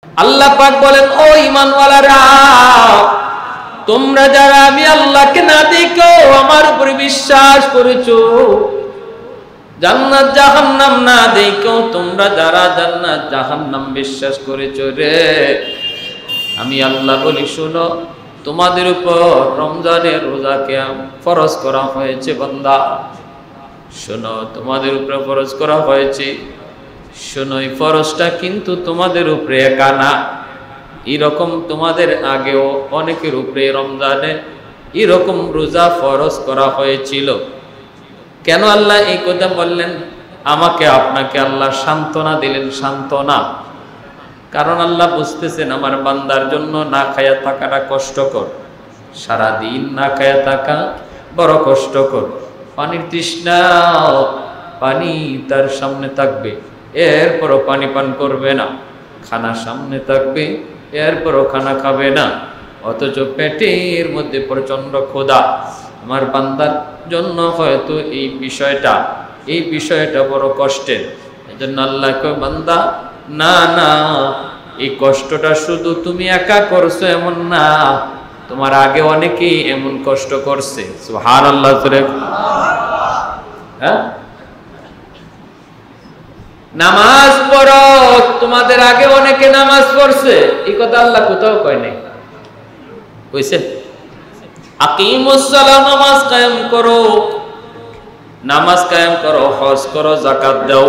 আল্লাহ পাক বলেন, ও ঈমানওয়ালারা, তোমরা যারা আমি আল্লাহকে না দেখো আমার উপরে বিশ্বাস করেছো, জান্নাত জাহান্নাম না দেখো তোমরা যারা জান্নাত জাহান্নাম বিশ্বাস করেছো রে, আমি আল্লাহ বলি শোনো, তোমাদের উপর রমজানের রোজাকে ফরজ করা হয়েছে বান্দা। শোনো, তোমাদের উপরে ফরজ করা হয়েছে। শোনো, এই ফরজটা কিন্তু তোমাদের উপরে একা না, এরকম তোমাদের আগেও অনেকের উপরে রমজানে এরকম রোজা ফরজ করা হয়েছিল। কেন আল্লাহ এই কথা বললেন? আমাকে আপনাকে আল্লাহ সান্ত্বনা দিলেন, সান্ত্বনা। কারণ আল্লাহ বুঝতেছেন আমার বান্দার জন্য না খায়া থাকাটা কষ্টকর, সারাদিন না খায়া থাকা বড় কষ্টকর। পানির তৃষ্ণা, পানি তার সামনে থাকবে, এরপরও পানি পান করবে না। খানা সামনে থাকবে, এরপরও খানা খাবে না, অথচ পেটের মধ্যে প্রচন্ড ক্ষুধা। আমার বান্দার জন্য হয়তো এই বিষয়টা বড় কষ্টের। এজন্য আল্লাহ কয়, বান্দা না না, এই কষ্টটা শুধু তুমি একা করছো এমন না, তোমার আগে অনেকেই এমন কষ্ট করছে। সুবহানাল্লাহ। হ্যাঁ, নামাজ পড়ো, তোমাদের আগে অনেকে নামাজ পড়ছে, এই কথা আল্লাহ কোথাও কয় নাই। কইছে আকিমুস সালাত, নামাজ কায়েম করো, নামাজ কায়েম করো, হজ করো, যাকাত দাও।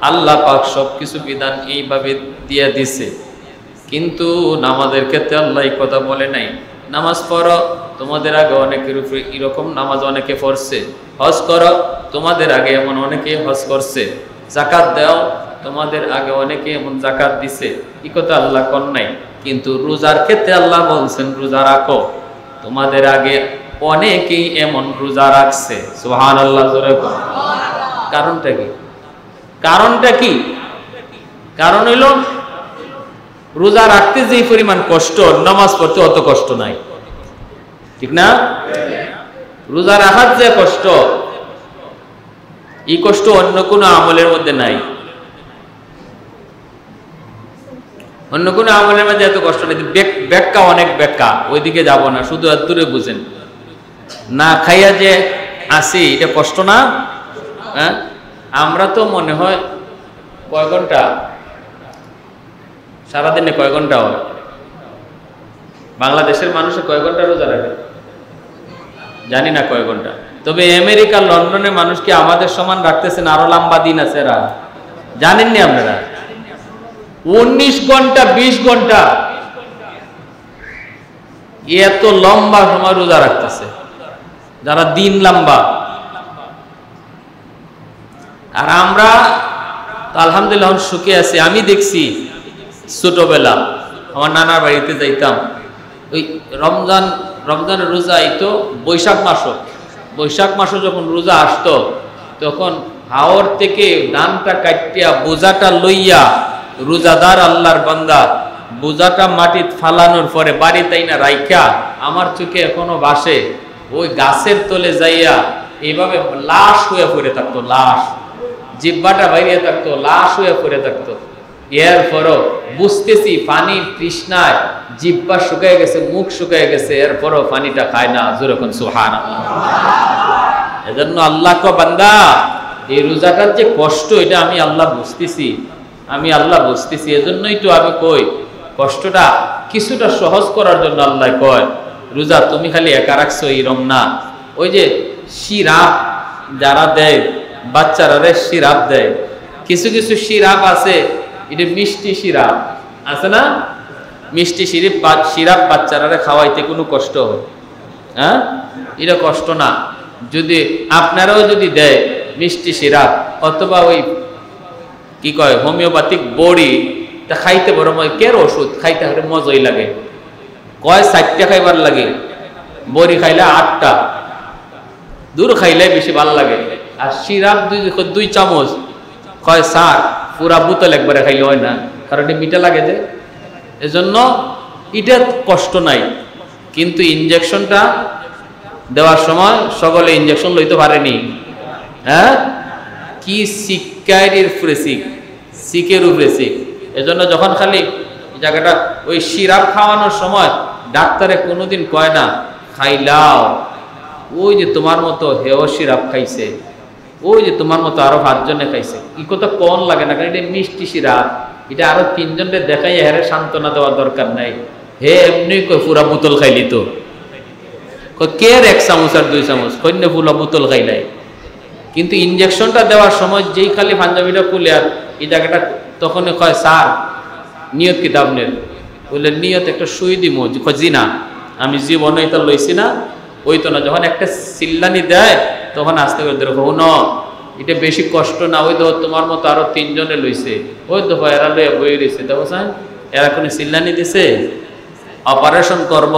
আল্লাহ পাক সবকিছু বিধান এইভাবে দিয়ে দিছে, কিন্তু নামাজের ক্ষেত্রে আল্লাহ এই কথা বলে নাই। নামাজ পড়ো, তোমাদের আগে অনেকের উপরে এরকম নামাজ অনেকে পড়ছে। হজ করো, তোমাদের আগে এমন অনেকে হজ করছে। যাকাত দাও, তোমাদের আগে অনেকে এমন যাকাত দিছে, এই কথা আল্লাহ কর নাই। কিন্তু রোজার ক্ষেত্রে আল্লাহ বলছেন রোজা রাখো, তোমাদের আগে অনেকেই এমন রোজা রাখছে। সুবহানাল্লাহ। কারণটা কি? কারণটা কি? কারণ হইল রোজা রাখতে যে পরিমাণ কষ্ট, নামাজ পড়তে অত কষ্ট নাই, ঠিক না? রোজা রাখার যে কষ্ট, এই কষ্ট অন্য কোনো আমলের মধ্যে নাই। অন্য কোনো আমলের মধ্যে এত কষ্ট নেই। ব্যাখ্যা, অনেক ব্যাখ্যা, ওইদিকে যাব না, শুধু দূরে বুঝেন। না খাইয়া যে আসি, এটা কষ্ট না? হ্যাঁ, আমরা তো মনে হয় কয় ঘন্টা সারাদিনে, কয় ঘন্টা হয় বাংলাদেশের মানুষে কয় ঘন্টা রোজা রাখে জানি না কয় ঘন্টা। তবে আমেরিকা, লন্ডনের মানুষ কি আমাদের সমান রাখতেছেন? আরো লম্বা দিন আছে, এরা জানেননি আপনারা? 19 ঘন্টা 20 ঘন্টা এত লম্বা সময় রোজা রাখতেছে যারা দিন লম্বা। আর আমরা তো আলহামদুলিল্লাহ সুখে আছি। আমি দেখছি ছোটবেলা আমার নানার বাড়িতে যাইতাম, ওই রমজানের রোজা আইতো বৈশাখ মাসও যখন রোজা আসতো, তখন হাওর থেকে ধানটা কাটিয়া বোঝাটা লইয়া রোজাদার আল্লাহর বান্দা বোঝাটা মাটিত ফালানোর পরে বাড়ি তাই না রাইখা, আমার চোখে এখনো ভাসে, ওই গাছের তলে যাইয়া এইভাবে লাশ হয়ে পড়ে থাকতো, লাশ, জিব্বাটা বাইরে থাকতো, লাশ হয়ে পড়ে থাকতো। এরপরও বুঝতেছি পানির তৃষ্ণায় জিব্বা শুকায় গেছে, মুখ শুকায় গেছে, এরপরও পানিটা খায় না। যখন সুবহানাল্লাহ। এজন্য আল্লাহ কো বান্দা, এই রোজাটার যে কষ্ট, এটা আমি আল্লাহ বুঝতেছি। এজন্যই তো আমি কই, কষ্টটা কিছুটা সহজ করার জন্য আল্লাহ কয় রোজা তুমি খালি একা রাখছো এরম না। ওই যে সিরাপ যারা দেয় বাচ্চারা, সিরাপ দেয়, কিছু কিছু সিরাপ আছে, এটা মিষ্টি সিরাপ আছে না, মিষ্টি সিরাপ বাচ্চারা খাওয়াইতে কোনো কষ্ট হয়? হ্যাঁ, এটা কষ্ট না। যদি আপনারাও যদি দেয় মিষ্টি সিরাপ, অথবা ওই কি কয় হোমিওপ্যাথিক বড়ি, তা খাইতে বড় কের ওষুধ খাইতে হলে মজাই লাগে। কয় 4টা খাইবার লাগে, বড়ি খাইলে 8টা, দূর খাইলে বেশি ভালো লাগে। আর সিরাপ 2 চামচ, কয় 4, পুরা বোতল একবারে খাইলে হয় না, কারণ এটা মিঠা লাগে যে। এজন্য এটা কষ্ট নাই। কিন্তু ইনজেকশনটা দেওয়ার সময় সকলে ইনজেকশন লইতে পারেনি। হ্যাঁ, কি শিক্ষার উপরে শিখের উপরে শিখ। এজন্য যখন খালি জায়গাটা ওই সিরাপ খাওয়ানোর সময় ডাক্তারে কোনোদিন কয় না খাইলাও, ওই যে তোমার মতো হেও সিরাপ খাইছে, ওই যে তোমার মতো আরো 5 জনে খাইছে, কি কথা কোন লাগে না, কারণ এটা মিষ্টি সিরাপ, এটা আরো 3 জনকে দেখাই হেরে সান্ত্বনা দেওয়ার দরকার নাই, হে এমনি কই পুরা বোতল খাইলি তো, কে 1 চামচ আর 2 চামচ কন্যা পুরা বোতল খাইলাই। কিন্তু ইনজেকশনটা দেওয়ার সময় যেই খালি পাঞ্জাবিটা খুলে আর এই জায়গাটা তখন কয় স্যার নিয়ত কিতাব নেন, বললে নিয়ত একটা সুই দিব, জি না আমি জীবনে এটা লইছি না, ওই তো না, যখন একটা সিল্লানি দেয় তখন আস্তে করে দেখো ন এটা বেশি কষ্ট না, ওই তো তোমার মতো আরো 3 জনে লইছে, ওই তো এরা লইয়া বই রয়েছে, দেখো স্যার এরা কোনো সিল্লানি দিছে, অপারেশন করব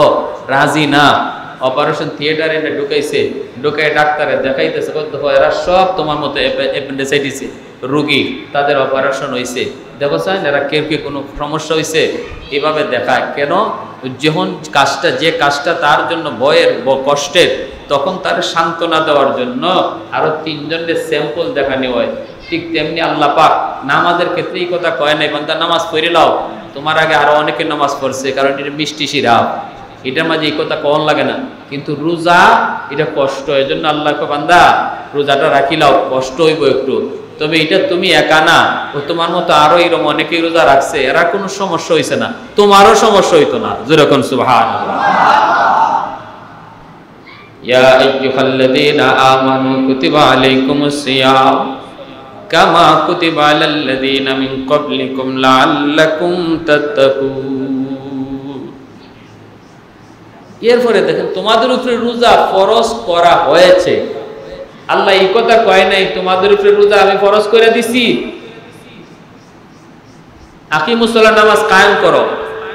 রাজি না, অপারেশন থিয়েটারে এনে ঢুকাইছে, ঢুকাই ডাক্তারে দেখাইতেছে, দেখো এরা সব তোমার মতো অ্যাপেন্ডিসাইটিস রোগী, তাদের অপারেশন হয়েছে, দেখো স্যার এরা কেউ কি কোনো সমস্যা হয়েছে, এভাবে দেখায় কেন, যখন কাজটা যে কাজটা তার জন্য ভয়ের কষ্টের, তখন তার সান্ত্বনা দেওয়ার জন্য আরো 3 জনের স্যাম্পল দেখানো হয়। ঠিক তেমনি আল্লাহ পাক নামাজের ক্ষেত্রে এই কথা কয় নাই, বান্দা নামাজ পড়ে লাও, তোমার আগে আরো অনেকে নামাজ পড়ছে, কারণ এটা মিষ্টি সিরাপ, এটার মাঝে এই কথা কন লাগে না। কিন্তু রোজা এটা কষ্ট, এই জন্য আল্লাহকে বান্দা রোজাটা রাখি লাও, কষ্ট হইব একটু, তবে এটা তুমি একা না, ও তোমার মতো আরো এরকম অনেকেই রোজা রাখছে, এরা কোনো সমস্যা হয়েছে না, তোমারও সমস্যা হইতো না, যেরকম সুবহানাল্লাহ। ইয়া আইয়ুহাল্লাযীনা আমানু কুতিবা আলাইকুমুস সিয়াম কামা কুতিবা আলাল্লাযীনা মিন ক্বাবলিকুম লাআল্লাকুম তাত্তাকুন। এরপরে দেখেন তোমাদের উপরে রোজা ফরজ করা হয়েছে, আল্লাহ এই কথা কয় নাই তোমাদের উপরে রোজা আমি ফরজ করে দিছি, আকিমুস সালাত নামাজ কায়েম করো,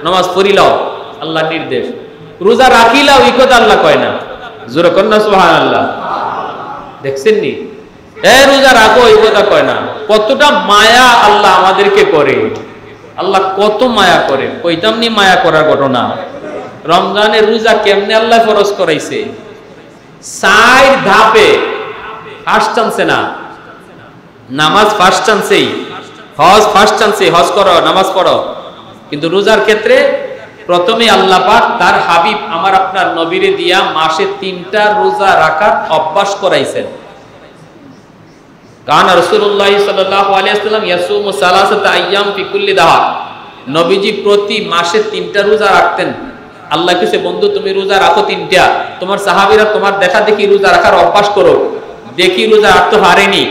নামাজ পড়িলাও, আল্লাহ নির্দেশ, রোজা রাখিলাও এই কথা আল্লাহ কয় না, জোরে কর না সুবহানাল্লাহ। দেখছেন নি, এই রোজা রাখো এই কথা কয় না, কতটা মায়া আল্লাহ আমাদেরকে করে, আল্লাহ কত মায়া করে, কইতাম নি মায়া করার ঘটনা। রমজানের রোজা কেমনে আল্লাহ ফরজ করাইছে, 4 ধাপে, ফার্স্ট চান্সে না, নামাজ ফার্স্ট চান্সেই, হজ ফার্স্ট চান্সে, হজ করো নামাজ পড়ো, কিন্তু রোজার ক্ষেত্রে প্রথমে আল্লাহ পাক তার হাবিব আমার আপনার নবীরে দিয়া মাসে 3টা রোজা রাখার অভ্যাস করাইছেন। কানা রাসূলুল্লাহ সাল্লাল্লাহু আলাইহি ওয়াসাল্লাম ইয়াসুমু সালাসাতা আইয়াম ফি কুল্লি দাহর, নবীজি প্রতি মাসে 3টা রোজা রাখতেন। আল্লাহ কইছে বন্ধু তুমি রোজা রাখো 3টা, তোমার সাহাবীরা তোমার দেখা দেখি রোজা রাখার অভ্যাস করো, দেখি রোজা রাখতে পারেনি,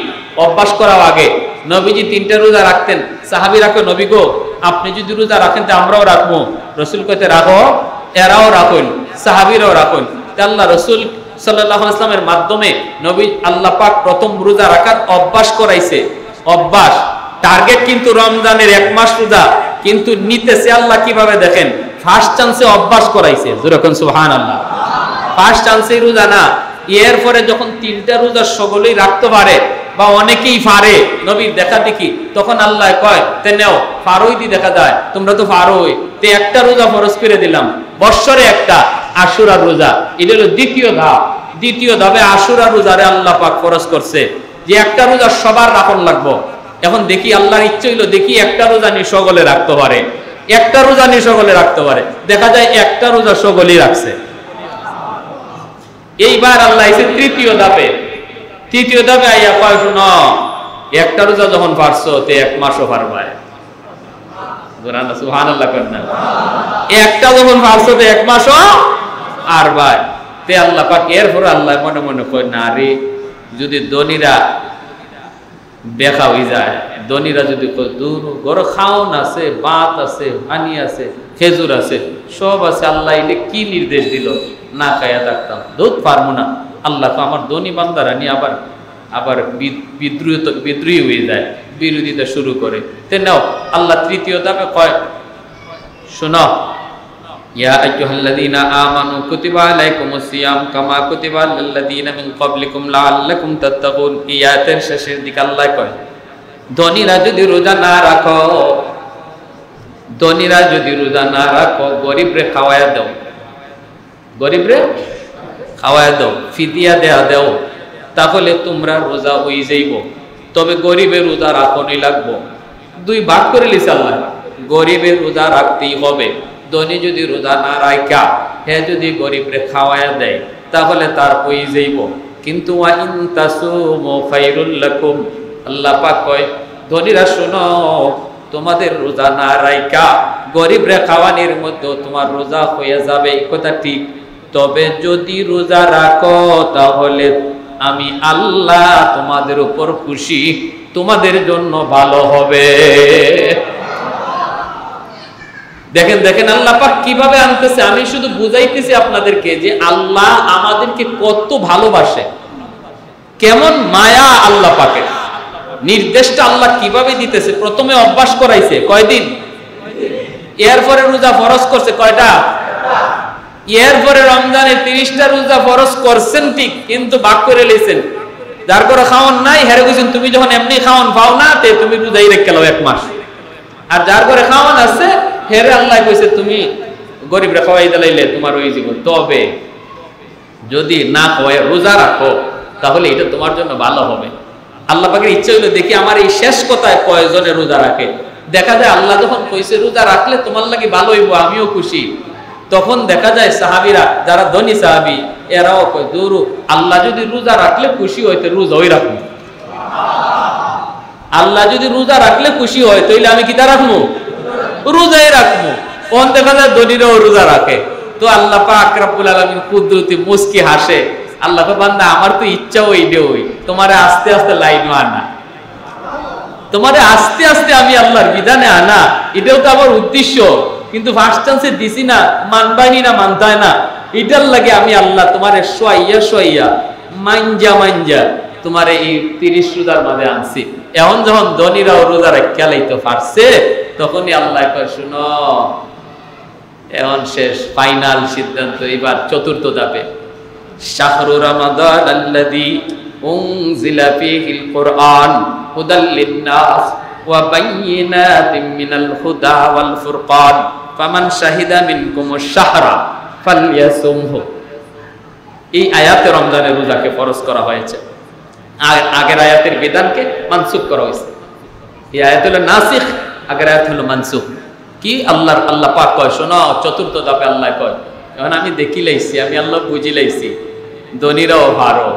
অভ্যাস করাও আগে। নবীজি 3টা রোজা রাখতেন, সাহাবীরা কয় নবী গো আপনি যদি রোজা রাখেন তা আমরাও রাখবো, রাসূল কইতে রাখো, এরাও রাখুন, সাহাবীরাও রাখুন। আল্লাহ রাসূল সাল্লাল্লাহু আলাইহি ওয়াসাল্লামের মাধ্যমে নবী আল্লাহ পাক প্রথম রোজা রাখার অভ্যাস করাইছে। অভ্যাস, টার্গেট কিন্তু রমজানের 1 মাস রোজা, কিন্তু নিতেছে আল্লাহ কিভাবে দেখেন, ফার্স্ট চান্সে অভ্যাস করাইছে, যেরকম সুবহানাল্লাহ, ফার্স্ট চান্সে রোজা না, এরপরে যখন 3টা রোজা সকলেই রাখতে পারে বা অনেকেই পারে নবীর দেখা দেখি, তখন আল্লাহ কয় তে নেও, ফারোই দি দেখা যায় তোমরা তো ফারোই, তে একটা রোজা ফরজ করে দিলাম, বৎসরে একটা আশুরার রোজা, এটা হলো দ্বিতীয় ধাপ। দ্বিতীয় ধাপে আশুরার রোজারে আল্লাহ পাক ফরজ করছে, যে একটা রোজা সবার রাখন লাগবো। এখন দেখি আল্লাহর ইচ্ছে হইলো দেখি একটা রোজা নি সকলে রাখতে পারে, একটা রোজা নি সকলে রাখতে পারে, দেখা যায় একটা রোজা সকলেই রাখছে। এইবার আল্লাহ এসে তৃতীয় ধাপে, তৃতীয় ধাপে আইয়া কয় শুনো একটা রোজা যখন পারছো তে 1 মাসও পারবায়, সুবহানাল্লাহ করেন না, একটা যখন পারছো তে 1 মাসও পারবায়। তে আল্লাহ পাক এরপর আল্লাহ মনে মনে কয় না রে, যদি ধনীরা বেখা হয়ে যায়, ধনীরা যদি দূর গরো খাওন আছে, ভাত আছে, পানি আছে, খেজুর আছে, সব আছে, আল্লাহ এলে কি নির্দেশ দিল, না খাইয়া থাকতাম, দুধ পারবো না। আল্লাহ তো আমার ধনী বান্দারা নিয়ে আবার বিদ্রোহী হয়ে যায়, বিরোধিতা শুরু করে। তে নাও আল্লাহ তৃতীয় ধাপে কয় শোনো, ইয়া আইয়ুহাল্লাযীনা আমানু কুতিবা আলাইকুমুস সিয়াম কামা কুতিবা আলাল্লাযীনা মিন ক্বাবলিকুম লাআল্লাকুম তাত্তাকুন। এই আয়াতের শেষের দিকে আল্লাহ কয় ধনীরা যদি রোজা না রাখো, ধনীরা যদি রোজা না রাখো, গরিবরে খাওয়ায়া দাও, গরিবরে খাওয়ায়া দাও, ফিদিয়া দেয়া দাও, তাহলে তোমরা রোজা হয়ে যাইব। তবে গরিবের রোজা রাখনই লাগবো। 2 ভাগ করে লিছে আল্লাহ, গরিবের রোজা রাখতেই হবে। ধনী যদি রোজা না রাখা হে যদি গরিবরে খাওয়ায়া দেয় তাহলে তার কই যাইব। কিন্তু ওয়া ইন তাসুমু খায়রুল লাকুম, আল্লাহ পাক কয় ধনীরা শোনো, তোমাদের রোজা না রাখা গরিবরে খাওয়ানোর মধ্যে তোমার রোজা হয়ে যাবে, এই কথা ঠিক। তবে যদি রোজা রাখো তাহলে আমি আল্লাহ তোমাদের উপর খুশি, তোমাদের জন্য ভালো হবে। দেখেন দেখেন আল্লাহ পাক কিভাবে আনতেছে। আমি শুধু বুঝাইতেছি আপনাদেরকে যে আল্লাহ আমাদেরকে কত ভালোবাসে, কেমন মায়া আল্লাহ পাকের। নির্দেশটা আল্লাহ কিভাবে দিতেছে, প্রথমে অভ্যাস করাইছে কয়দিন, এরপরে রোজা ফরজ করছে কয়টা, এরপরে রমজানে 30টা রোজা ফরজ করছেন ঠিক, কিন্তু ভাগ করে লেছেন। যার করে খাওয়ান নাই হেরে কইছেন তুমি যখন এমনি খাওয়ান পাও না তে তুমি রোজাই রেখে গেল 1 মাস। আর যার করে খাওয়ান আছে হেরে আল্লাহ কইছে তুমি গরিবরা খাওয়াই দিলাইলে তোমার ওই জীবন। তবে যদি না খাওয়ায় রোজা রাখো তাহলে এটা তোমার জন্য ভালো হবে। আল্লাহ পাকের ইচ্ছা হইলো দেখি আমার এই শেষ কথায় কয়জনে রোজা রাখে। দেখা যায় আল্লাহ যখন কইছে রোজা রাখলে তোমার লাগি ভালো হইব, আমিও খুশি, তখন দেখা যায় সাহাবীরা যারা ধনী সাহাবী এরাও কয় দূর, আল্লাহ যদি রোজা রাখলে খুশি হইতে রোজা ওই রাখবো। আল্লাহ যদি রোজা রাখলে খুশি হয় তাইলে আমি কিটা রাখবো, রোজাই রাখবো। কোন দেখা যায় ধনীরাও রোজা রাখে। তো আল্লাহ পাক রব্বুল আলামিন কুদরতি মুস্কি হাসে, আল্লাহ কয় বান্দা আমার তো ইচ্ছা ওইটা ওই, তোমারে আস্তে আস্তে লাইনও আনা, তোমারে আস্তে আস্তে আমি আল্লাহর বিধানে আনা, এটাও তো আমার উদ্দেশ্য। কিন্তু ফার্স্ট চান্সে দিছি না, মানবাইনি না মানতায় না, এটার লাগে আমি আল্লাহ তোমারে সোয়াইয়া সোয়াইয়া মাঞ্জা মাঞ্জা তোমারে এই 30 রোজার মাঝে আনছি। এখন যখন ধনীরাও রোজা রাখা লাইতে পারছে তখনই আল্লাহ কয় শুনো এখন শেষ, ফাইনাল সিদ্ধান্ত, এবার চতুর্থ ধাপে। শাহরু রমাদান আল্লাযী উনজিলা ফীহিল কুরআন হুদাল লিন-নাস ওয়া বায়্যিনাতিন মিনাল হুদা ওয়াল ফুরকান ফামান শাহিদা মিনকুমুশ শাহরা ফালইয়াসুমহু। এই আয়াতে রমজানের রোজাকে ফরজ করা হয়েছে, আগের আয়াতের বিধানকে মানসুখ করা হয়েছে। এই আয়াত হলো নাসিখ, আগের আয়াত হলো মানসুখ। কি আল্লাহ পাক কয় শোনো, চতুর্থ ধাপে আল্লাহ কয় এখন আমি দেখি লাইছি, আমি আল্লাহ বুঝি লাইছি ধনীরাও পারো,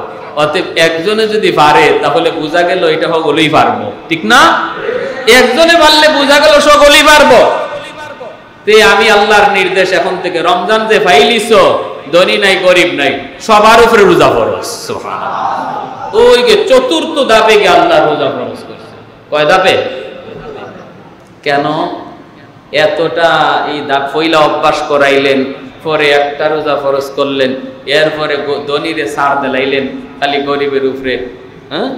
অতএব একজনে যদি পারে তাহলে বোঝা গেল এটা সকলেই পারবো, ঠিক না? একজনে পারলে বোঝা গেল সকলেই পারবো। তে আমি আল্লাহর নির্দেশ এখন থেকে রমজান যে ফাইলিছো, ধনী নাই গরিব নাই সবার উপরে রোজা ফরজ। সুবহানাল্লাহ। ওই যে চতুর্থ ধাপে গিয়ে আল্লাহ রোজা ফরজ করছে। কয় ধাপে? কেন এতটা এই ধাপ পয়লা অভ্যাস করাইলেন, পরে একটা রোজা ফরজ করলেন, এরপরে ধনীরে ছাড় দিলাইলেন খালি গরিবের উপরে, হ্যাঁ,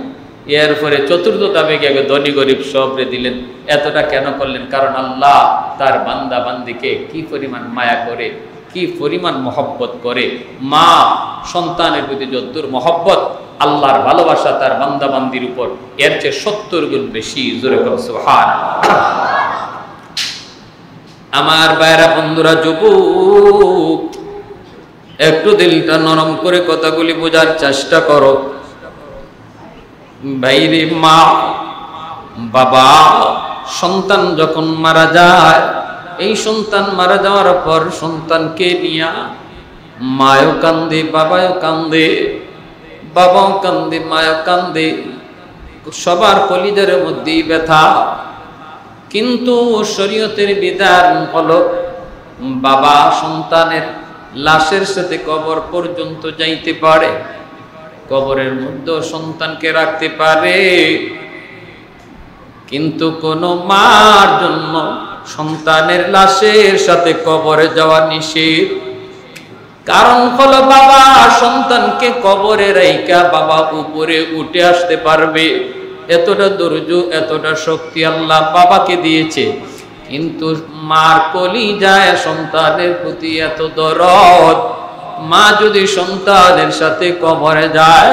এরপরে চতুর্থ ধাপে গিয়ে ধনী গরিব সবরে দিলেন। এতটা কেন করলেন? কারণ আল্লাহ তার বান্দা বান্দিকে কি পরিমাণ মায়া করে, কি পরিমাণ মহব্বত করে। মা সন্তানের প্রতি যদ্দুর মহব্বত, আল্লাহর ভালোবাসা তার বান্দা বান্দির উপর এর চেয়ে 70 গুণ বেশি। জোরে করো সুবহানাল্লাহ। আমার ভাইরা বন্ধুরা, যুবক, একটু দিলটা নরম করে কথাগুলি বোঝার চেষ্টা করো। ভাইরে, মা বাবা সন্তান যখন মারা যায়, এই সন্তান মারা যাওয়ার পর সন্তানকে নিয়া মায়ও কান্দে, বাবাও কান্দে, বাবাও কান্দে, মায়ও কান্দে, সবার কলিজার মধ্যেই ব্যথা। কিন্তু শরীয়তের বিধান হলো বাবা সন্তানের লাশের সাথে কবর পর্যন্ত যাইতে পারে, কবরের মধ্যে সন্তানকে রাখতে পারে, কিন্তু কোন মার জন্য সন্তানের লাশের সাথে কবরে যাওয়া নিষেধ। কারণ হলো বাবা সন্তানকে কবরে রাইখা বাবা উপরে উঠে আসতে পারবে, এতটা ধৈর্য এতটা শক্তি আল্লাহ বাবাকে দিয়েছে। কিন্তু মার কলিজায় সন্তানের প্রতি এত দরদ, মা যদি সন্তানের সাথে কবরে যায়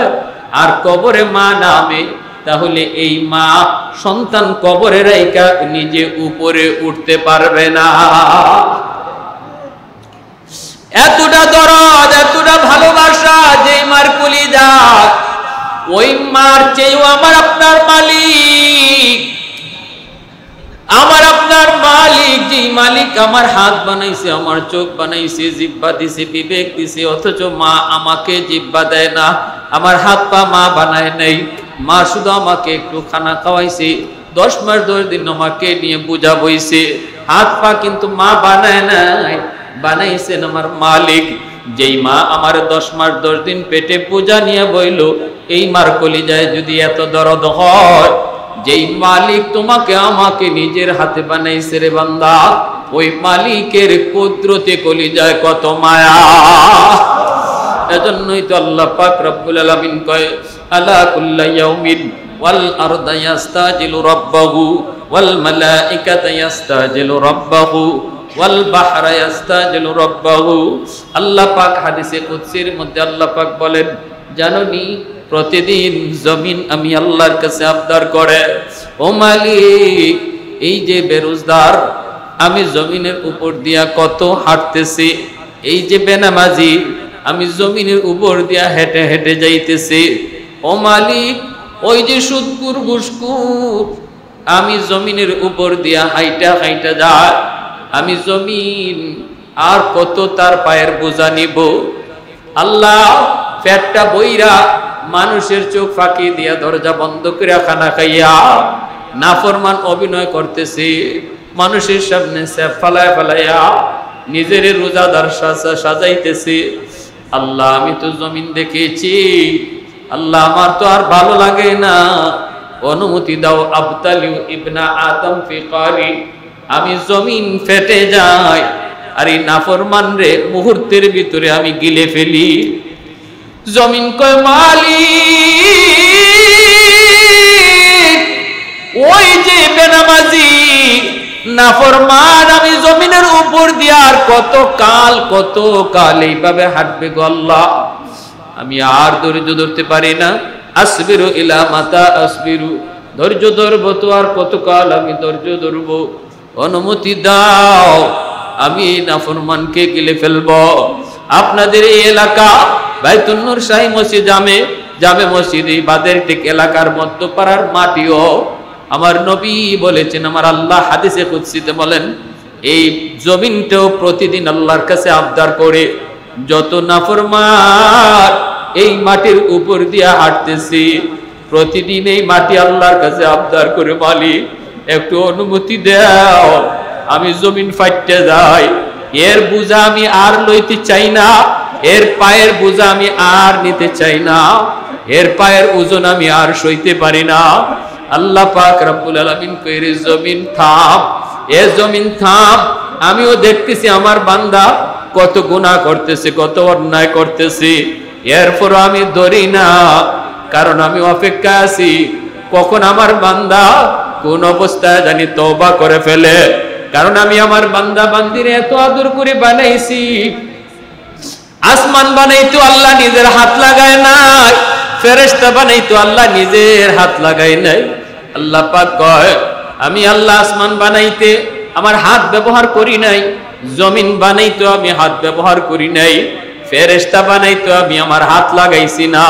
আর কবরে মা নামে, তাহলে এই মা সন্তান কবরে রাইখা নিজে উপরে উঠতে পারবে না। এতটা দরদ, এতটা ভালোবাসা যে মার কলিজা, ওই মার চেয়েও আমার আপনার মালিক আমার আপনার মালিক, যে মালিক আমার হাত বানাইছে, আমার চোখ বানাইছে, জিহ্বা দিছে, বিবেক দিছে, অথচ মা আমাকে জিহ্বা দেয় না, আমার হাত পা মা বানায় নাই। মা শুধু আমাকে একটু খানা খাওয়াইছে, 10 মাস 10 দিন আমাকে নিয়ে পূজা বইছে, হাত পা কিন্তু মা বানায় নাই, বানাইছেন আমার মালিক। যেই মা আমার 10 মাস 10 দিন পেটে পূজা নিয়ে বইল, এই মার কলিজায় যদি এত দরদ হয়, যেই মালিক তোমাকে আমাকে নিজের হাতে বানাইছে রে বান্দা, ওই মালিকের কুদরতে কলিজায় কত মায়া। এজন্যই তো আল্লাহ পাক রব্বুল আলামিন কয়, আলা কুল্লা ইয়াউমিন ওয়াল আরদা ইস্তাজিলু রাব্বাহু ওয়াল মালাইকাতু ইস্তাজিলু রাব্বাহু ওয়াল বাহরা ইস্তাজিলু রাব্বাহু। আল্লাহ পাক হাদিসে কুদসির মধ্যে আল্লাহ পাক বলেন, জানোনি প্রতিদিন জমিন আমি আল্লাহর কাছে আবদার করে, ও মালিক, এই যে বেরোজগার, আমি জমিনের উপর দিয়া কত হাঁটতেছি, এই যে বেনামাজি, আমি জমিনের উপর দিয়া হেঁটে হেঁটে যাইতেছি, ও মালিক, ওই যে সুদকুর ঘুষকুর, আমি জমিনের উপর দিয়া হাইটা হাইটা যায়, আমি জমিন আর কত তার পায়ের বোঝা নিব। আল্লাহ পেটটা বইরা মানুষের চোখ ফাঁকি দিয়া দরজা বন্ধ করে খানা খাইয়া নাফরমান অভিনয় করতেছে, মানুষের সামনে সেফ ফালায় ফালাইয়া নিজের রোজাদার সাজাইতেছে। আল্লাহ আমি তো জমিন দেখেছি, আল্লাহ আমার তো আর ভালো লাগে না, অনুমতি দাও, আবতালিউ ইবনা আদম ফি কারি, আমি জমিন ফেটে যাই আর এই নাফরমান রে মুহূর্তের ভিতরে আমি গিলে ফেলি। জমিন কয়, মালিক, ওই যে বেনামাজি নাফরমান আমি জমিনের উপর দিয়ে আর কত কাল এইভাবে হাঁটবে গো আল্লাহ, আমি আর ধৈর্য ধরতে পারি না। আসবিরু ইলা মাতা আসবিরু, ধৈর্য ধরবো তো আর কতকাল আমি ধৈর্য ধরবো, অনুমতি দাও, আমি নাফরমানকে গিলে ফেলবো। আপনাদের এই এলাকা বাইতুন নূর শাহী মসজিদ, জামে মসজিদ, এই বাদের ঠিক এলাকার মধ্যপাড়ার মাটিও আমার নবী বলেছেন, আমার আল্লাহ হাদিসে কুদসিতে বলেন, এই জমিনটাও প্রতিদিন আল্লাহর কাছে আবদার করে, যত নাফরমান এই মাটির উপর দিয়ে হাঁটতেছি, প্রতিদিন এই মাটি আল্লাহর কাছে আবদার করে, মালিক একটু অনুমতি দাও, আমি জমিন ফাটতে যাই, এর বোঝা আমি আর লইতে চাই না, এর পায়ের বোঝা আমি আর নিতে চাই না, এর পায়ের ওজন আমি আর সইতে পারি না। আল্লাহ পাক রব্বুল আলামিন কইরে, জমিন থাম, এ জমিন থাম, আমিও দেখতেছি আমার বান্দা কত গুনাহ করতেছে, কত অন্যায় করতেছে, এরপর আমি ধরি না, কারণ আমি অপেক্ষা আছি কখন আমার বান্দা কোন অবস্থায় জানি তওবা করে ফেলে, কারণ আমি আমার বান্দা বান্দিরে এত আদর করে বানাইছি। আসমান বানাইতো আল্লাহ নিজের হাত লাগায় নাই, ফেরেশতা বানাইতো আল্লাহ নিজের হাত লাগায় নাই। আল্লাহ পাক কয়, আমি আল্লাহ আসমান বানাইতে আমার হাত ব্যবহার করি নাই, জমিন বানাইতো আমি হাত ব্যবহার করি নাই, ফেরেশতা বানাইতো আমি আমার হাত লাগাইছি না,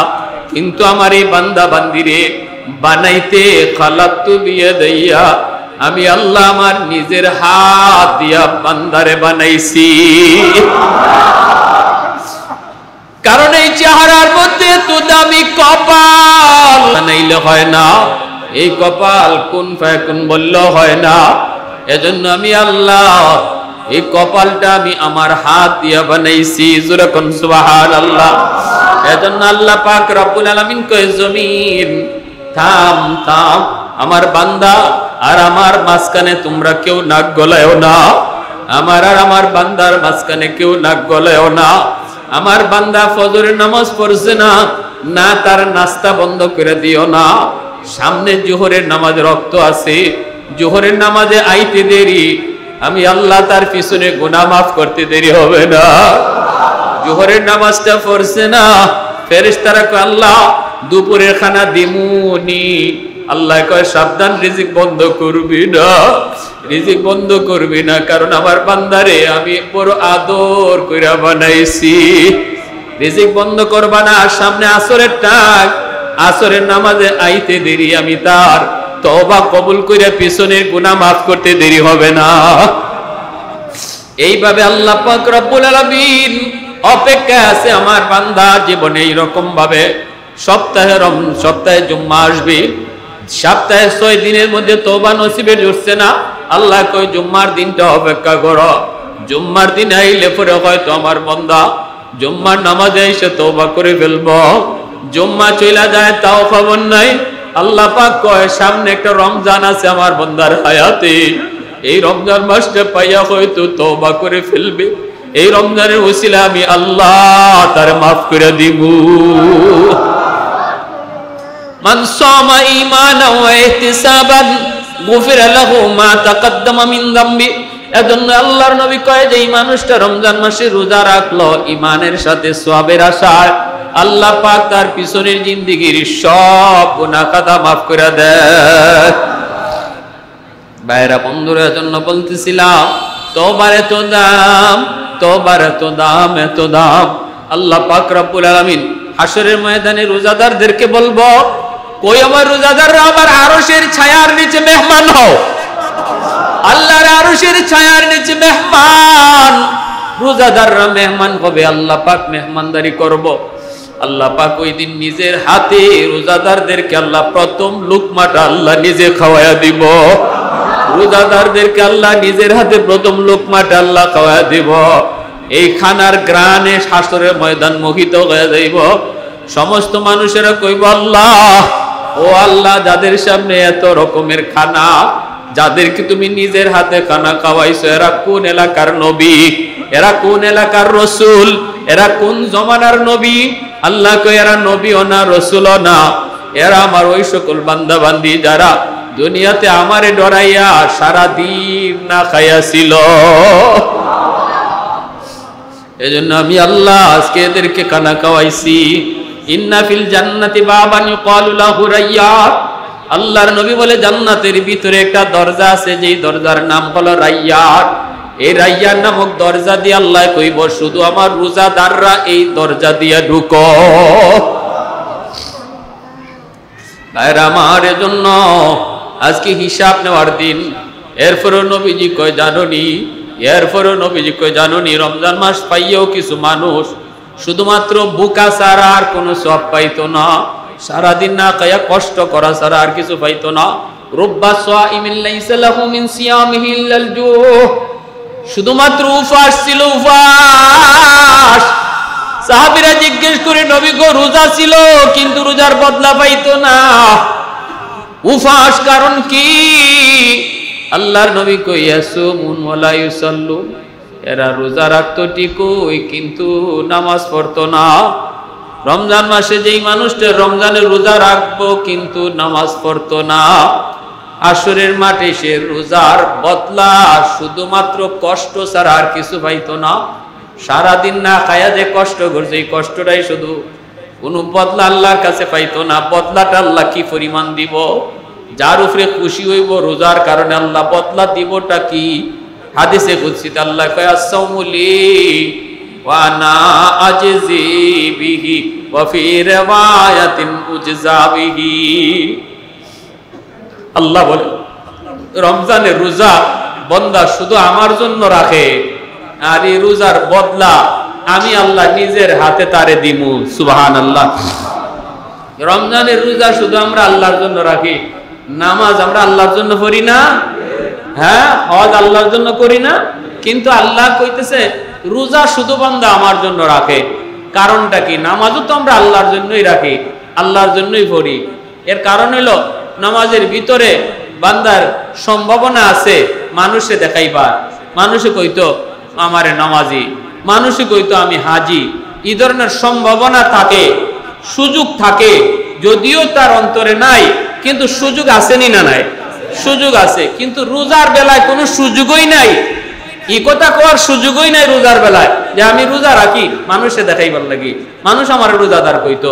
কিন্তু আমার এই বান্দা বান্দিরে বানাইতে খালাকতু বিয়াদাইয়া, আমি আল্লাহ আমার নিজের হাত দিয়া বান্দারে বানাইছি। কারণ এই চেহারার মধ্যে তো দামি কপাল বানাইলে হয় না, এই কপাল কোন ফায়াকুন বললেও হয় না, এজন্য আমি আল্লাহ এই কপালটা আমি আমার হাত দিয়া বানাইছি। জোরে কোন সুবহানাল্লাহ। এজন্য আল্লাহ পাক রব্বুল আলামিন কয়, জমিন থাম থাম, আমার বান্দা আর আমার মাঝখানে তোমরা কেউ নাক গলায়ও না, আমার আর আমার বান্দার মাঝখানে কেউ নাক গলায়ও না। আমার বান্দা ফজরের নামাজ পড়ছে না, না তার নাস্তা বন্ধ করে দিও না, সামনে জোহরের নামাজ রক্ত আছে, জোহরের নামাজে আইতে দেরি, আমি আল্লাহ তার পিছনে গুনাহ মাফ করতে দেরি হবে না। জোহরের নামাজটা পড়ছে না, ফেরেশতারা কয়, আল্লাহ দুপুরের খানা দিমুনি, আল্লাহ কয় সাবধান, রিজিক বন্ধ করবি না, রিজিক বন্ধ করবি না, কারণ আমার বান্দারে আমি বড় আদর কইরা বানাইছি, রিজিক বন্ধ করবা না। সামনে আসরের টাক, আসরের নামাজে আইতে দেরি, আমি তার তওবা কবুল করে পিছনের গুনাহ মাফ করতে দেরি হবে না। এইভাবে আল্লাহ পাক রব্বুল আলামিন অপেক্ষা আছে আমার বান্দা জীবনে এইরকম ভাবে সপ্তাহে জুম্মা আসবে, সপ্তাহে 6 দিনের মধ্যে তওবা নসিবে জুটছে না, আল্লাহ কই জুম্মার দিনটা অপেক্ষা করো। জুম্মার দিন আইলে পরে হয়তো আমার বান্দা জুম্মার নামাজে এসে তওবা করে ফেলবো। জুম্মা চলে যায় তাও খবর নাই। আল্লাহ পাক কয় সামনে একটা রমজান আছে আমার বান্দার হায়াতে, এই রমজান মাসটা পাইয়া হয়তো তওবা করে ফেলবে, এই রমজানের ওসিলা আমি আল্লাহ তার মাফ করে দিব। মান সামা ঈমানান ওয়া ইহতিসাবান গুফিরা লাহু মা তাকদ্দামা মিন যামবি। এজন্য আল্লাহর নবী কয় যে এই মানুষটা রমজান মাসে রোজা রাখলো ঈমানের সাথে সওয়াবের আশায়, আল্লাহ পাক তার পিছনের জিন্দেগির সব গুনাহ খাতা মাফ করে দেয়। ভাইরা বন্ধুরা, জন্য বলতেছিলাম তওবার এত দাম, তওবার এত দাম, এত দাম। আল্লাহ পাক রব্বুল আলামিন হাশরের ময়দানে রোজাদারদেরকে বলবো, কই আমার রোজাদাররা আমার আরশের ছায়ার নিচে মেহমান হও। আল্লাহর আরশের ছায়ার নিচে মেহমান, রোজাদাররা মেহমান হবে, আল্লাহ পাক মেহমানদারি করব। আল্লাহ পাক ওই দিন নিজের হাতে রোজাদারদেরকে আল্লাহ প্রথম লুকমাটা আল্লাহ নিজে খাওয়ায়া দিব। রোজাদারদেরকে আল্লাহ নিজের হাতে প্রথম লুকমাটা আল্লাহ খাওয়ায়া দিব। এই খানার গ্রানে হাশরের ময়দান মোহিত হয়ে যাইব। সমস্ত মানুষেরা কইব, আল্লাহ, ও আল্লাহ, যাদের সামনে এত রকমের খানা, যাদেরকে তুমি নিজের হাতে খানা খাওয়াইছো, এরা কোন এলাকার নবী, এরা কোন এলাকার রসুল, এরা কোন জমানার নবী? আল্লাহ কই এরা নবীও না, রসুলও না, এরা আমার ওই সকল বান্দা বান্দি যারা দুনিয়াতে আমারে ডরাইয়া সারা দিন না খাইয়া ছিল। এজন্য আমি আল্লাহ আজকে এদেরকে খানা খাওয়াইছি। ইন্না ফিল জান্নাতি বাবান ইউকালু লাহু রায়্যান। আল্লাহর নবী বলে জান্নাতের ভিতরে একটা দরজা আছে, যেই দরজার নাম হলো রায়্যান। এই রায়্যান নামক দরজা দিয়ে আল্লাহ কইব, শুধু আমার রোজাদাররা এই দরজা দিয়ে ঢুকো। ভাইরা আমার, এজন্য আজকে হিসাব নেওয়ার দিন। এরপরও নবীজি কয় জানোনি, এরপরও নবীজি কয় জানোনি, রমজান মাস পাইয়েও কিছু মানুষ শুধুমাত্র বুকা ছাড়া আর কোনো সওয়াব পাইতো না, সারাদিন না খায়া কষ্ট করা ছাড়া আর কিছু পাইতো না। রুব্বা সাইমিন লাইসা লাহু মিন সিয়ামিহি ইল্লাল জু। শুধুমাত্র উপাস ছিল, উপাস। সাহাবীরা জিজ্ঞেস করে, নবী গো রোজা ছিল কিন্তু রোজার বদলা পাইতো না, উপাস কারণ কি? আল্লাহর নবী কই, ইয়াসুমুন ওয়া লা ইউসাল্লুন। এরা রোজা রাখতো ঠিকই কিন্তু নামাজ পড়তো না। রমজান মাসে যেই মানুষটা রমজানের রোজা রাখবো কিন্তু নামাজ পড়তো না, আসরের মাঠে সে রোজার বদলা শুধুমাত্র কষ্ট ছাড়া আর কিছু পাইতো না। সারাদিন না খায়া যে কষ্ট করছে, এই কষ্টটাই শুধু, কোনো বদলা আল্লাহর কাছে পাইতো না। বদলাটা আল্লাহ কি পরিমাণ দিব? যার উপরে খুশি হইব রোজার কারণে আল্লাহ বদলা দিবটা কি? হাদিসে কুদসিতে আল্লাহ কয়, আস-সাওমু লি ওয়া আনা আজজি বিহি ওয়া ফি রিওয়ায়াতিন উজজা বিহি। আল্লাহ বলে, রমজানের রোজা বান্দা শুধু আমার জন্য রাখে, আর এই রোজার বদলা আমি আল্লাহ নিজের হাতে তারে দিমু। সুবহানাল্লাহ। রমজানের রোজা শুধু আমরা আল্লাহর জন্য রাখি, নামাজ আমরা আল্লাহর জন্য পড়ি না, হ্যাঁ, হজ আল্লাহর জন্য করি না, কিন্তু আল্লাহ কইতেছে রোজা শুধু বান্দা আমার জন্য রাখে। কারণটা কি? নামাজও তো আমরা আল্লাহর জন্যই রাখি, আল্লাহর জন্যই পড়ি। এর কারণ হলো নামাজের ভিতরে বান্দার সম্ভাবনা আছে মানুষে দেখাইবার। মানুষে কইতো আমারে নামাজি, মানুষে কইতো আমি হাজি, এই ধরনের সম্ভাবনা থাকে, সুযোগ থাকে। যদিও তার অন্তরে নাই, কিন্তু সুযোগ আসেনি না নাই? সুযোগ আছে। কিন্তু রোজার বেলায় কোনো সুযোগই নাই, এই কথা কোয়ার সুযোগই নাই রোজার বেলায় যে আমি রোজা রাখি মানুষে দেখাইবার লাগি, মানুষ আমার রোজাদার কইতো।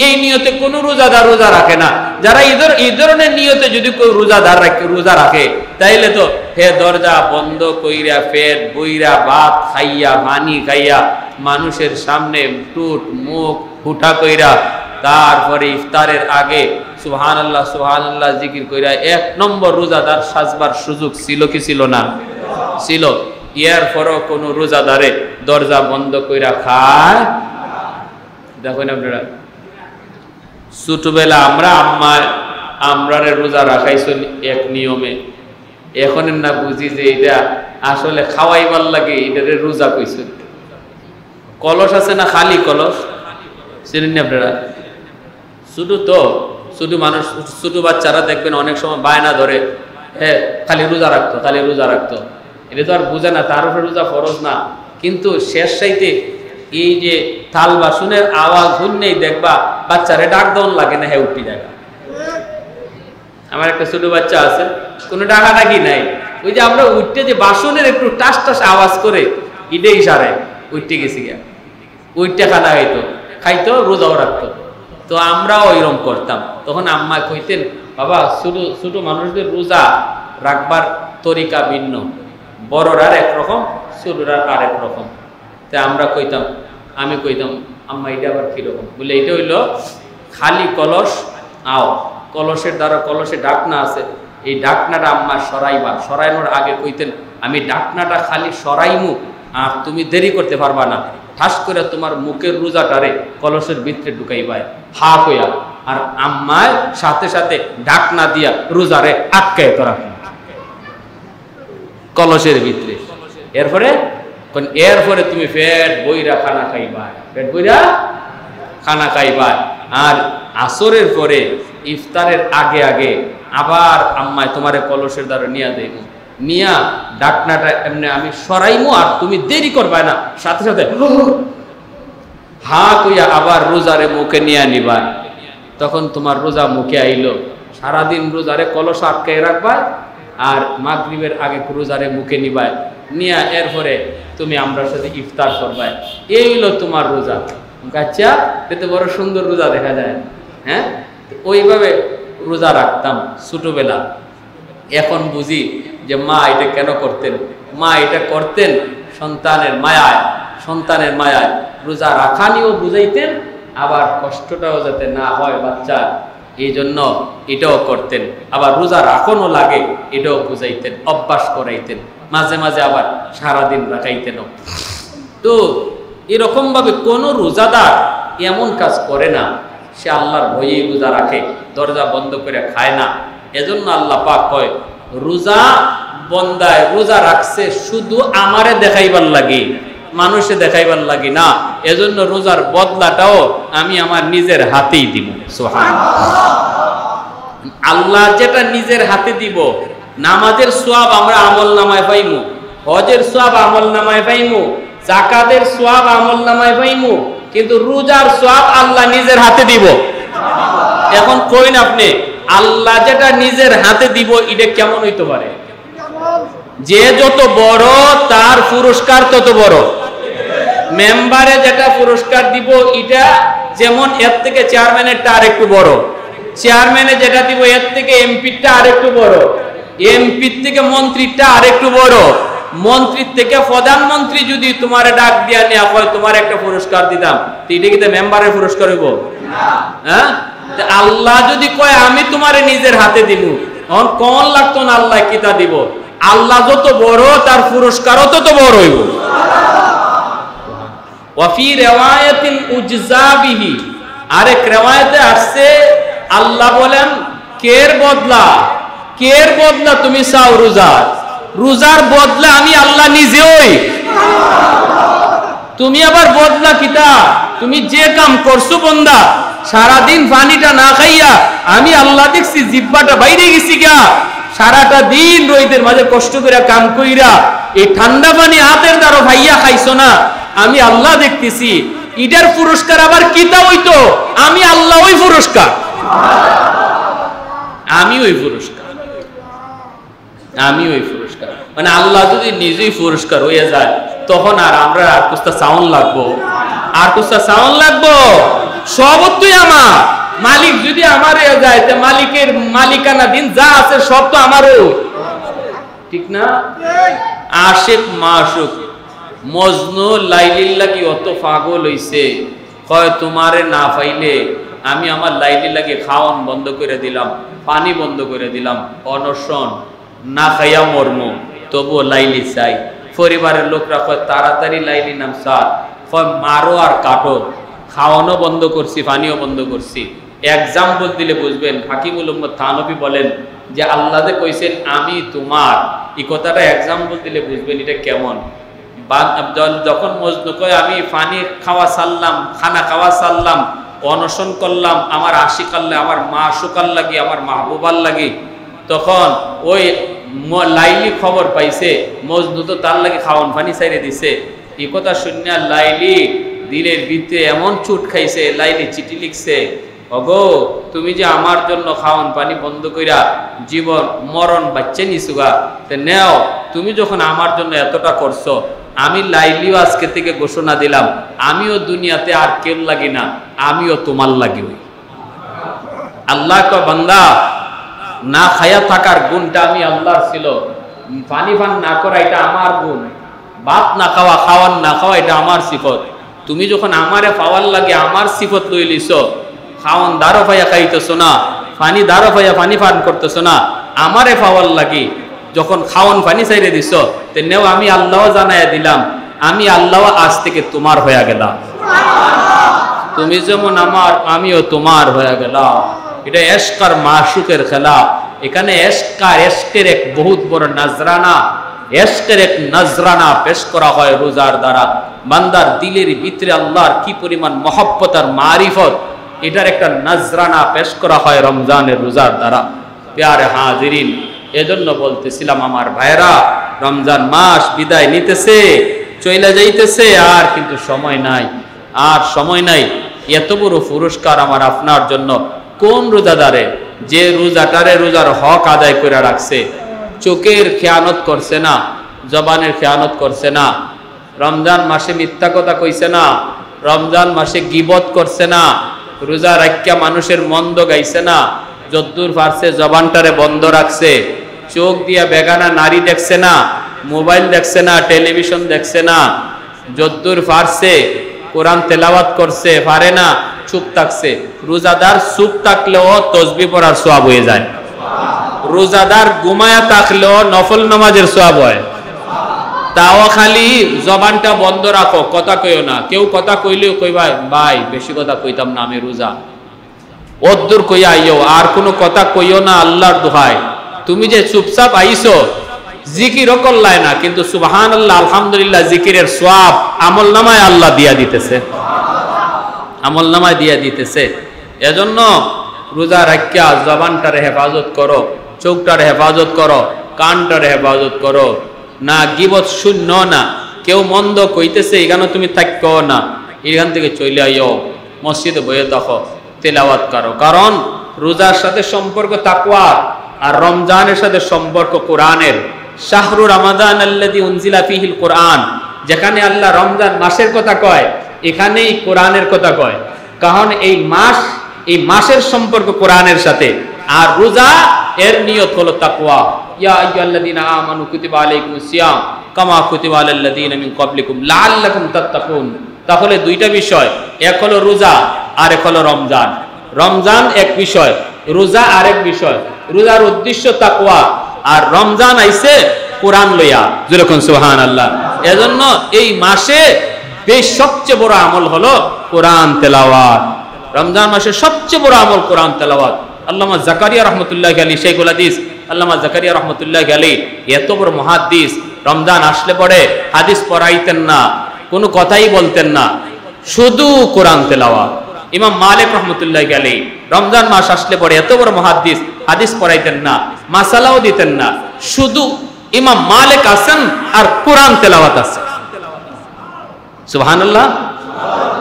এই নিয়তে কোন রোজাদার রোজা রাখে না। যারা এই ধরনের নিয়তে যদি কেউ রোজা রাখে, তাইলে তো হে দরজা বন্ধ কইরা, পেট বইরা, ভাত খাইয়া, পানি খাইয়া, মানুষের সামনে টুট মুখ ফুটা কইরা, তারপরে ইফতারের আগে সুবহানাল্লাহ সুবহানাল্লাহ জিকির কইরা 1 নম্বর রোজাদার সাজবার সুযোগ ছিল কি ছিল না? ছিল। এর পরও কোন রোজাদারে দরজা বন্ধ কইরা খায়? দেখেন আপনারা, ছোটবেলা আমরারে রোজা রাখাইছিল এক নিয়মে, এখন না বুঝি যে এটা আসলে খাওয়াইবার লাগে, এটারে রোজা কইছিল। কলস আছে না, খালি কলস, চিনেন না আপনারা? ছোট মানুষ, ছোট বাচ্চারা দেখবেন অনেক সময় বায়না ধরে, হ্যাঁ খালি রোজা রাখতো, খালি রোজা রাখতো। এটা তো আর বুঝে না, তার উপরে রোজা ফরজ না। কিন্তু শেষ সাইতে এই যে থাল বাসনের আওয়াজ শুনলেই দেখবা বাচ্চারে ডাক দেওয়ান লাগে না, হ্যাঁ উঠি দেখা। আমার একটা ছোট বাচ্চা আছে, কোনো ডাকাডাকি নাই, ওই যে আমরা উঠতে যে বাসনের একটু টাস টাস আওয়াজ করে ইডে ইশারায় উঠতে গেছি গিয়া, উঠতে খানা খাইতো রোজাও রাখতো। তো আমরাও ওইরকম করতাম। তখন আম্মা কইতেন, বাবা ছোট মানুষদের রোজা রাখবার তরিকা ভিন্ন, বড়রার একরকম, ছোটরার আরেক রকম। তাই আমরা কইতাম, আমি কইতাম, আম্মা এটা আবার কিরকম? বলে এটা হইলো খালি কলস, কলসের দ্বারা, কলসে ডাকনা আছে, এই ডাকনাটা আম্মা সরাইবা। সরাইনোর আগে কইতেন, আমি ডাকনাটা খালি সরাইমু, আর তুমি দেরি করতে পারবা না, ঠাস করে তোমার মুখের রোজাটারে কলসের ভিতরে ঢুকাইবাই হা কইয়া, আর আম্মায় সাথে সাথে ডাকনা দিয়া রোজারে আটকায় তোরা কলসের ভিতরে। এরপরে তুমি পেট বইরা খানা খাইবা, পেট বইরা খানা খাইবা। আর আসরের পরে ইফতারের আগে আগে আবার আম্মায় তোমারে কলসের দ্বারা নিয়া দেব, নিয়া ডাকনাটা এমনি আমি সরাইমু, আর তুমি দেরি করবা না, সাথে সাথে হা কইয়া আবার রোজারে মুখে নিয়ে নিবা। তখন তোমার রোজা মুখে আইলো। সারাদিন রোজারে কলস আটকায় রাখবা, আর মাগরিবের আগে রোজারে মুখে নিবাই, নিয়া এরপরে তুমি আমরা সাথে ইফতার করবাই। এই হইলো তোমার রোজা। আচ্ছা, এতে বড় সুন্দর রোজা দেখা যায়। হ্যাঁ, ওইভাবে রোজা রাখতাম ছোটবেলা। এখন বুঝি যে মা এটা কেন করতেন। মা এটা করতেন সন্তানের মায়ায় রোজা রাখা নিয়েও বুঝাইতেন, আবার কষ্টটাও যাতে না হয় বাচ্চা, এই জন্য এটাও করতেন। আবার রোজা রাখনও লাগে এটাও বুঝাইতেন, অভ্যাস করাইতেন, মাঝে মাঝে আবার সারাদিন রাখাইতেন। তো এরকম ভাবে কোন রোজাদার এমন কাজ করে না, সে আল্লাহর ভয়েই রোজা রাখে, দরজা বন্ধ করে খায় না। এজন্য আল্লাহ পাক কয়, রোজা বন্দায় রোজা রাখছে শুধু আমারে দেখাইবার লাগে, মানুষে দেখাইবার লাগে না। এজন্য রোজার বদলাটাও আমি আমার নিজের হাতেই দিব। সুবহানাল্লাহ। আল্লাহ যেটা নিজের হাতে দিব, নামাজের সওয়াব আমরা আমলনামায় পাইমু, হজের সওয়াব আমলনামায় পাইমু, যাকাতের সওয়াব আমলনামায় পাইমু, কিন্তু রোজার সওয়াব আল্লাহ নিজের হাতে দিব। এখন কইন আপনি, আল্লাহ যেটা নিজের হাতে দিব এটা কেমন হইতে পারে? যে যত বড় তার পুরস্কার তত বড়। মেম্বারে যেটা পুরস্কার দিব এটা যেমন এর থেকে চেয়ারম্যানেরটা আরেকটু বড়, চেয়ারম্যানে যেটা দিব এর থেকে এমপিটা আরেকটু বড়, এমপির থেকে মন্ত্রীটা আরেকটু বড়, মন্ত্রীর থেকে প্রধানমন্ত্রী যদি তোমার ডাক দিয়া নেওয়া হয় তোমার একটা পুরস্কার দিতাম, এটা কি মেম্বারের পুরস্কার হইব? হ্যাঁ, আল্লাহ যদি কয় আমি তোমারে নিজের হাতে দিব, তখন কোন লাগতো না আল্লাহ কিতা দিব। আল্লাহ যত বড় তার পুরস্কারও তত বড় হইব। ওয়াফি রিওয়ায়াতিন উজজা বিহি, আরেক রিওয়ায়াতে আসছে আল্লাহ বলেন কের বদলা তুমি চাও রোজার বদলা আমি আল্লাহ নিজেই। তুমি আবার বদলা কিতা? তুমি যে কাম করছো বন্দা, সারাদিন পানিটা না খাইয়া আমি আল্লাহ দেখছি জিহ্বাটা বাইরে গেছি গা, সারাটা দিন রোদের মাঝে কষ্ট করে কাম কইরা এই ঠান্ডা পানি হাতের দ্বারা ভাইয়া খাইছো না, আমি আল্লাহ দেখতেছি। এটার পুরস্কার আবার কিতা হইতো? আমি আল্লাহ ওই পুরস্কার, আমি ওই পুরস্কার। মানে আল্লাহ যদি নিজেই পুরস্কার হয়ে যায়, তখন আর আমরা আর কুস্তা সাউন্ড লাগবো, সবই আমার। মালিক যদি আমার হয়ে যায়, তো মালিকের মালিকানা দিন যা আছে সব তো আমারও, ঠিক না? আশিক মাশুক মজনু লাইলিল্লাহ কি অত পাগল হইছে, কয় তোমারে না পাইলে আমি আমার লাইলি লাগে খাওয়ান বন্ধ করে দিলাম, পানি বন্ধ করে দিলাম, অনশন না খাইয়া মর্ম, তবুও লাইলি চাই। পরিবারের লোকরা কয় তাড়াতাড়ি লাইলি নাম স্যার, কয় মারো আর কাটো, খাওয়ানো বন্ধ করছি, পানিও বন্ধ করছি। এক্সাম্পল দিলে বুঝবেন। হাকিমুল উম্মত থানভী বলেন যে আল্লাহ যে কইছেন আমি তোমার, এই কথাটা এক্সাম্পল দিলে বুঝবেন এটা কেমন। যখন মজনু কয় আমি পানি খাওয়া ছাড়লাম, খানা খাওয়া ছাড়লাম, অনশন করলাম আমার আশিক আল্লাহ, আমার মাশুকাল লাগি, আমার মাহবুবাল লাগি, তখন ওই লাইলি খবর পাইছে মজনু তো তার লাগে খাওয়ান পানি ছাইড়ে দিছে। এই কথা শুনিয়া লাইলি দিলের ভিতরে এমন চুট খাইছে, লাইলি চিঠি লিখছে, ওগো তুমি যে আমার জন্য খাওয়ান পানি বন্ধ কইরা জীবন মরণ বাচ্চা নিছুগা, নেও তুমি যখন আমার জন্য এতটা করছো, আমি লাইলিও আজকে থেকে ঘোষণা দিলাম আমিও দুনিয়াতে আর কেউ লাগি না, আমিও তোমার লাগি। আল্লাহ কয় বান্দা না খায়া থাকার গুণটা আমি আল্লাহর ছিল, পানি পান না করা এটা আমার গুণ, ভাত না খাওয়া খাওয়ান না খাওয়া এটা আমার সিফত। তুমি যখন আমারে পাওয়ার লাগে আমার সিফত লই লিছ, খাওয়ান দারো পাইয়া খাইতেছো না, পানি দারো পাইয়া পানি পান করতেছো না, আমারে পাওয়ার লাগে যখন খাওয়ান পানি চাইরে দিছ, তেনেও আমি আল্লাহ জানাইয়া দিলাম আমি আল্লাহ আজ থেকে তোমার হয়ে গেলাম। তুমি যেমন আমার আমিও তোমার হয়ে গেলাম। এটা এশক আর মাশুকের খেলা। এখানে এশকের এক বহুত বড় নজরানা, এশকের এক নজরানা পেশ করা হয় রোজার দ্বারা। বান্দার দিলের ভিতরে আল্লাহর কি পরিমাণ মহব্বত আর মারিফত, এটার একটা নজরানা পেশ করা হয় রমজানের রোজার দ্বারা। প্যারে হাজিরিন, এজন্য বলতেছিলাম আমার ভাইরা, রমজান মাস বিদায় নিতেছে, চলে যাইতেছে, আর কিন্তু সময় নাই, আর সময় নাই। এত বড় পুরস্কার আমার আপনার জন্য। কোন রোজাদারে যে রোজাটারে রোজার হক আদায় করে রাখছে, চোখের খেয়ানত করছে না, জবানের খেয়ানত করছে না, রমজান মাসে মিথ্যা কথা কইছে না, রমজান মাসে গীবত করছে না, রোজা রাখিয়া মানুষের মন্দ গাইছে না, যদ্দূর পারছে জবানটারে বন্ধ রাখছে, চোখ দিয়া বেগানা নারী দেখছে না, মোবাইল দেখছে না, টেলিভিশন দেখছে না, যদ্দূর পারছে কোরআন তেলাওয়াত করছে, পারে না চুপ থাকছে। রোজাদার চুপ থাকলেও তসবিহ পড়ার সওয়াব হয়ে যায়, রোজাদার ঘুমায়া থাকলেও নফল নামাজের সওয়াব হয়। তাও খালি জবানটা বন্ধ রাখো, কথা কইও না। কেউ কথা কইলেও কইবা ভাই বেশি কথা কইতাম না, আমি রোজা, অদ্দূর কইয়া আইও, আর কোনো কথা কইও না আল্লাহর দোহায়। তুমি যে চুপচাপ আইছো, জিকিরও করলাই না, কিন্তু সুবহানাল্লাহ আলহামদুলিল্লাহ জিকিরের সওয়াব আমল নামায় আল্লাহ দিয়া দিতেছে, আমল নামায় দিয়া দিতেছে। এজন্য রোজা রাখিয়া জবানটারে হেফাজত করো, চোখটারে হেফাজত করো, কানটারে হেফাজত করো। না গীবত শূন্য না, কেউ মন্দ কইতেছে এখানে তুমি থাকো না, এখান থেকে চলে আইও, মসজিদে বসে থাকো, তেলাওয়াত করো। কারণ রোজার সাথে সম্পর্ক তাকওয়ার, আর রমজানের সাথে সম্পর্ক কোরআনের। শাহরু রমাদান আল্লাযী উনজিলা ফীহিল কোরআন, যেখানে আল্লাহ রমজান মাসের কথা কয়, এখানেই কোরআনের কথা কয়। কারণ এই মাস, এই মাসের সম্পর্ক কোরআনের সাথে, আর রোজা এর নিয়ত হলো তাকওয়া। ইয়া আইয়ুহাল্লাযীনা আমানু কুতিবা আলাইকুমুস সিয়াম কামা কুতিবা আলাল লাযীনা মিন ক্বাবলিকুম লাআল্লাকুম তাত্তাকুন। তাহলে দুইটা বিষয়, এক হলো রোজা আর এক হলো রমজান। রমজান এক বিষয়, রোজা আরেক বিষয়। রোজার উদ্দেশ্য তাকওয়া, আর রমজান আইছে কোরআন লইয়া, যেরকম সুবহানাল্লাহ। এজন্য এই মাসে সবচেয়ে বড় আমল হলো কোরআন তেলাওয়াত। রমজান মাসে সবচেয়ে বড় আমল কোরআন তেলাওয়াত। আল্লামা জাকারিয়া রহমতুল্লাহ আলাইহি, শেখুল হাদিস আল্লামা জাকারিয়া রহমতুল্লাহ আলাইহি এত বড় মুহাদ্দিস, রমজান আসলে পরে হাদিস পড়াইতেন না, কোনো কথাই বলতেন না, শুধু কোরআন তেলাওয়াত। ইমাম মালিক রহমতুল্লাহ আলাইহি রমজান মাস আসলে পরে এত বড় মুহাদ্দিস, হাদিস পড়াইতেন না, মাসালাও দিতেন না, শুধু ইমাম মালিক আছেন আর কোরআন তেলাওয়াত আছে। সুবহানাল্লাহ।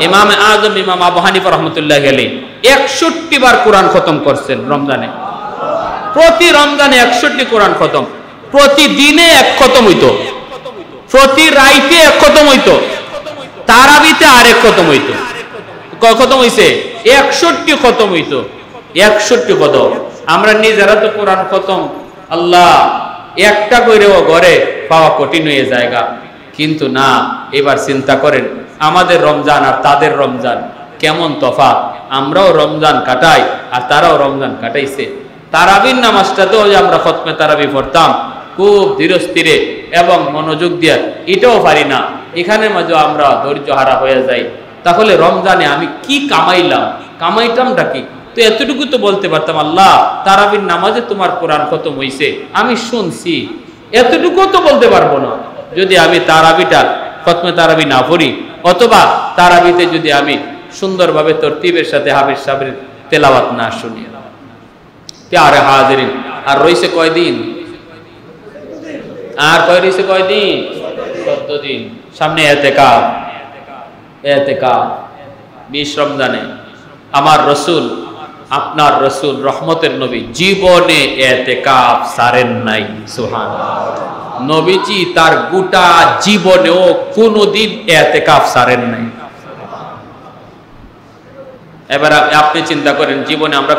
ইমাম আযম ইমাম আবু হানিফা রহমতুল্লাহ আলাইহি 61 বার কোরআন খতম করছেন রমজানে। প্রতি রমজানে 61 কোরআন খতম, প্রতিদিনে এক খতম হইতো, প্রতি রাইতে এক খতম হইতো, তারাবিতে আরেক খতম হইতো। কয় খতম হইছে? 61 খতম হইতো, 61 খতম। আমরা নিজেরা তো কোরআন খতম আল্লাহ একটা কইরেও ঘরে পাওয়া কঠিন হয়ে জায়গা, কিন্তু না। এবার চিন্তা করেন আমাদের রমজান আর তাদের রমজান, কেমন তফাৎ। আমরাও রমজান কাটাই আর তারাও রমজান কাটাইছে। তারাবির নামাজটাতেও যে আমরা খতমে তারাবি পড়তাম খুব ধীরস্থিরে এবং মনোযোগ দিয়ে, এটাও পারি না। এখানে মাঝে আমরা ধৈর্য হারা হয়ে যাই। তাহলে রমজানে আমি কি কামাইতামটা কি? তো এতটুকু তো বলতে পারতাম, আল্লাহ তারাবির নামাজে তোমার কোরআন খতম হইছে আমি শুনছি, এতটুকু তো বলতে পারবো না যদি আমি তারাবিটা খতমে তারাবি না পড়ি, অথবা তারাবিতে যদি আমি সুন্দরভাবে তরতিবের সাথে হাফিজ সাহেবের তেলাওয়াত না শুনি। প্যারে হাজিরিন, আর রইছে কয়দিন? আর রইছে কয়দিন? 14 দিন। সামনে এতেকাফ। 20 রমজানে আমার রসুল, আপনার রসুল রহমতের নবী জীবনে এতেকাফ সারেন নাই। সুবহানাল্লাহ। নবীজি তার গোটা জীবনেও কোনোদিন এতেকাফ সারেন নাই। এবার আপনি চিন্তা করেন, জীবনে আমরা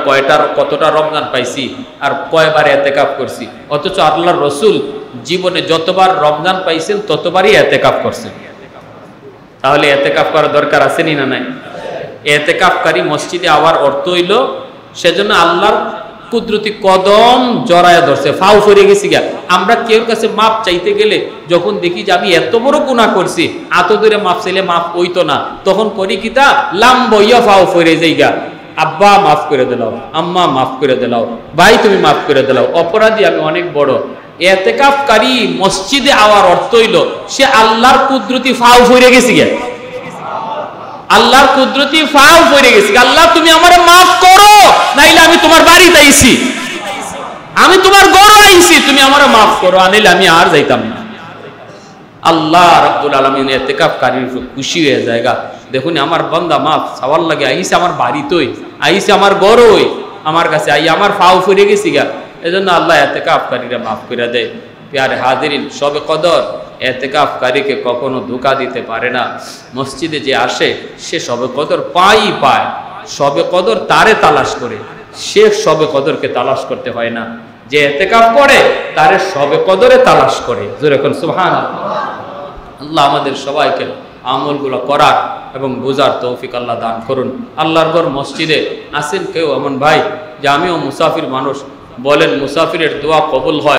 কতটা রমজান পাইছি আর কয়বার এতেকাফ করছি, অথচ আল্লাহর রসুল জীবনে যতবার রমজান পাইছেন ততবারই এতেকাফ করছেন। তাহলে এতেকাফ করার দরকার আছে না নাই? এতেকাফকারী মসজিদে আবার অর্থ হইল সেজন্য আল্লাহর কুদরতি কদম জড়ায় ধরছে, ফাউ ফিরে গেছি গা। আমরা কেউ কাছে মাপ চাইতে গেলে যখন দেখি যে আমি এত বড় গুনাহ করছি, এত দূরে মাপ চাইলে মাপ হইতো না, তখন করি কি তা লাম্বইয়া ফাউ ফিরে যাই গা। আব্বা মাফ করে দিলাও, আম্মা মাফ করে দিলাও, ভাই তুমি মাফ করে দিলাও, অপরাধী আমি অনেক বড়। এতেকাফকারী মসজিদে আওয়ার অর্থ হইল সে আল্লাহর কুদরতি ফাউ ফিরে গেছি গা। আল্লাহর কুদরতি ফাউ পড়ে গেছে। আল্লাহ তুমি আমারে মাফ করো, নাইলে আমি তোমার বাড়িতে আইছি, আমি তোমার ঘরে আইছি, তুমি আমারে মাফ করো, আনিলে আমি আর যাইতাম না। আল্লাহ রাব্বুল আলামিন ইতিকাফকারীর খুশি হয়ে যায়গা। দেখুন আমার বান্দা মাফ চাওয়ার লাগে আইছে আমার বাড়িতেই, আইছে আমার ঘরেই, আমার কাছে আই আমার ফাউ পড়ে গেছি গা। এজন্য আল্লাহ ইতিকাফকারীরা মাফ করে দেয়। প্যারে হাজিরিন, শবে কদর এতেকাফকারীকে কখনো ধোঁকা দিতে পারে না। মসজিদে যে আসে সে শবে কদর পায়। শবে কদর তারে তালাশ করে, সে শবে কদরকে তালাশ করতে হয় না। যে এতেকাফ করে তারে শবে কদরে তালাশ করে। যেরকম সুবহানাল্লাহ। আল্লাহ আমাদের সবাইকে আমলগুলো করার এবং বোঝার তৌফিক আল্লাহ দান করুন। আল্লাহর ঘর মসজিদে আসেন কেউ এমন ভাই যে আমিও মুসাফির মানুষ, বলেন মুসাফিরের দোয়া কবুল হয়।